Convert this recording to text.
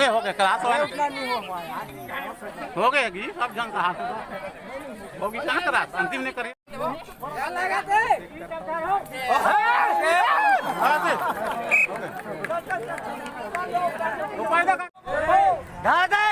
हो गए क्लास हो गए जी सब जन का हाथ होगी कहाँ क्लास अंतिम ने करे दादा